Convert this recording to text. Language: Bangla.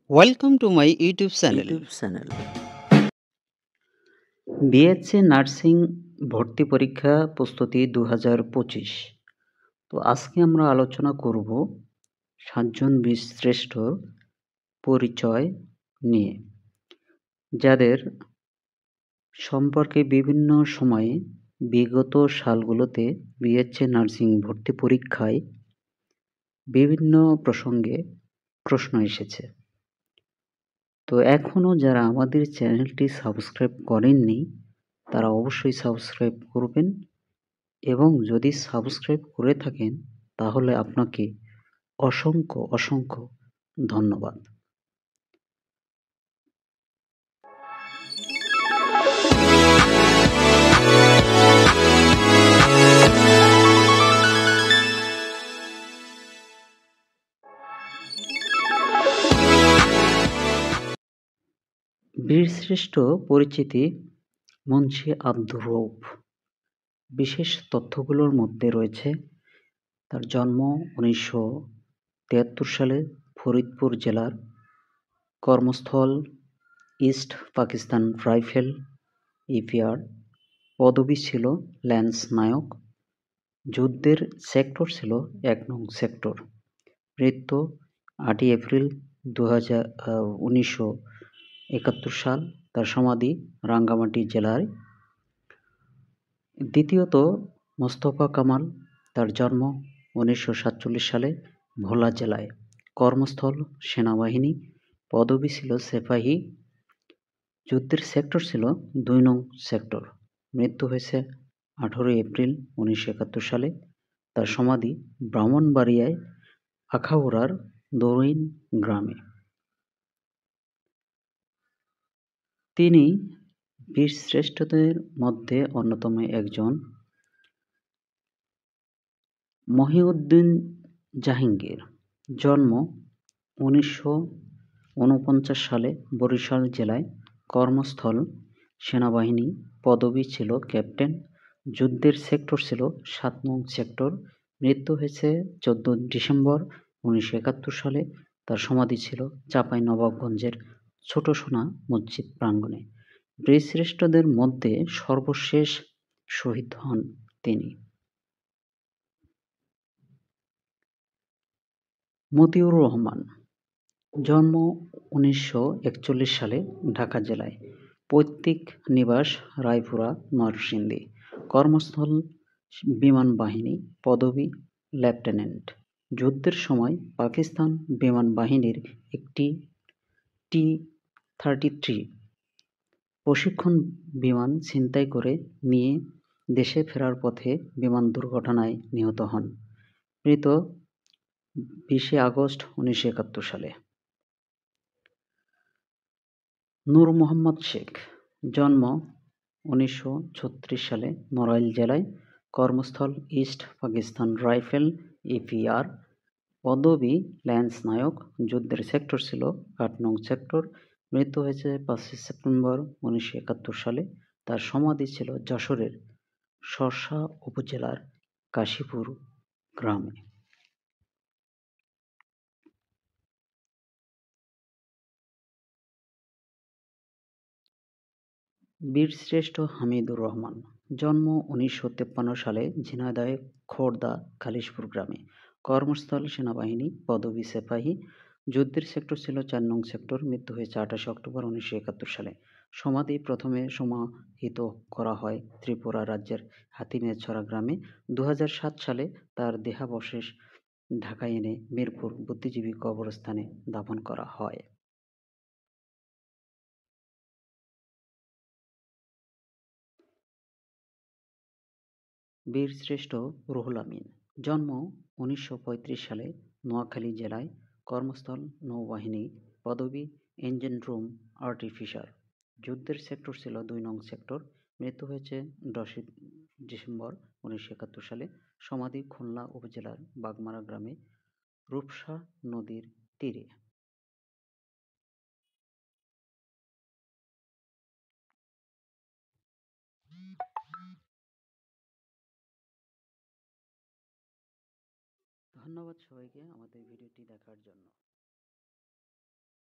Welcome to my YouTube channel. BSc nursing ভর্তি পরীক্ষা প্রস্তুতি 2025। তো আজকে আমরা আলোচনা করব 7জন বীরশ্রেষ্ঠ পরিচয় নিয়ে, যাদের সম্পর্কে বিভিন্ন সময়ে বিগত সালগুলোতে বিএসসি নার্সিং ভর্তি পরীক্ষায় বিভিন্ন প্রসঙ্গে প্রশ্ন এসেছে। তো এখনও যারা আমাদের চ্যানেলটি সাবস্ক্রাইব করেননি তারা অবশ্যই সাবস্ক্রাইব করবেন, এবং যদি সাবস্ক্রাইব করে থাকেন তাহলে আপনাকে অসংখ্য অসংখ্য ধন্যবাদ। বীরশ্রেষ্ঠ পরিচিতি মুন্সি আব্দুর রউফ। বিশেষ তথ্যগুলোর মধ্যে রয়েছে তার জন্ম 1973 সালে ফরিদপুর জেলার, কর্মস্থল ইস্ট পাকিস্তান রাইফেল ইপিআর, পদবি ছিল ল্যান্স নায়ক, যুদ্ধের সেক্টর ছিল 1 নং সেক্টর। মৃত্যু 8 এপ্রিল 1971 সাল। তার সমাধি রাঙ্গামাটি জেলায়। দ্বিতীয়ত মোস্তফা কামাল, তার জন্ম 1947 সালে ভোলা জেলায়, কর্মস্থল সেনাবাহিনী, পদবি ছিল সেপাহী, যুদ্ধের সেক্টর ছিল 2 নং সেক্টর। মৃত্যু হয়েছে 18 এপ্রিল 1971 সালে। তার সমাধি ব্রাহ্মণবাড়িয়ায় আখাউড়ার দরুইন গ্রামে। তিনি বীরশ্রেষ্ঠদের মধ্যে অন্যতম একজন। মহিউদ্দিন জাহাঙ্গীর, জন্ম 1949 সালে বরিশাল জেলায়, কর্মস্থল সেনাবাহিনী, পদবি ছিল ক্যাপ্টেন, যুদ্ধের সেক্টর ছিল 7 নং সেক্টর। মৃত্যু হয়েছে 14 ডিসেম্বর 1971 সালে। তার সমাধি ছিল চাঁপাইনবাবগঞ্জের ছোট সোনা মসজিদ প্রাঙ্গণে। বীরশ্রেষ্ঠদের মধ্যে সর্বশেষ শহীদ হন তিনি। মতিউর রহমান, জন্ম 1941 সালে ঢাকা জেলায়, পৈতৃক নিবাস রায়পুরা নরসিংদী, কর্মস্থল বিমান বাহিনী, পদবি লেফটেন্যান্ট। যুদ্ধের সময় পাকিস্তান বিমান বাহিনীর একটি টি-33 প্রশিক্ষণ বিমান ছিনতাই করে নিয়ে দেশে ফেরার পথে বিমান দুর্ঘটনায় নিহত হন। মৃত 20 আগস্ট 1971 সালে। নূর মোহাম্মদ শেখ, জন্ম 1936 সালে নড়াইল জেলায়, কর্মস্থল ইস্ট পাকিস্তান রাইফেল ইপিআর, পদবি ল্যান্স নায়ক, যুদ্ধের সেক্টর ছিল 8 নং সেক্টর। মৃত্যু হয়েছে 5 সেপ্টেম্বর 1971 সালে। তার সমাধি ছিল যশোরের শর্ষা উপজেলার কাশীপুর গ্রামে। বীরশ্রেষ্ঠ হামিদুর রহমান, জন্ম 1953 সালে ঝিনাইদহ খোর্দা খালিশপুর গ্রামে, কর্মস্থল সেনাবাহিনী, পদবি সেপাহী, যুদ্ধের সেক্টর ছিল 4 নং সেক্টর। মৃত্যু হয়েছে 28 অক্টোবর 1971 সালে। সমাধি প্রথমে সমাহিত করা হয় ত্রিপুরা রাজ্যের হাতিমেছড়া গ্রামে। 2007 সালে তার দেহাবশেষ ঢাকায় এনে মিরপুর বুদ্ধিজীবী কবরস্থানে দাফন করা হয়। বীরশ্রেষ্ঠ রুহুল আমিন, জন্ম 1935 সালে নোয়াখালী জেলায়, কর্মস্থল নৌবাহিনী, পদবি ইঞ্জিন রুম আর্টিফিশার, যুদ্ধের সেক্টর ছিল 2 নং সেক্টর। মৃত্যু হয়েছে 10 ডিসেম্বর 1971 সালে। সমাধি খুলনা উপজেলার বাগমারা গ্রামে রূপসা নদীর তীরে। ধন্যবাদ সবাইকে আমাদের ভিডিওটি দেখার জন্য।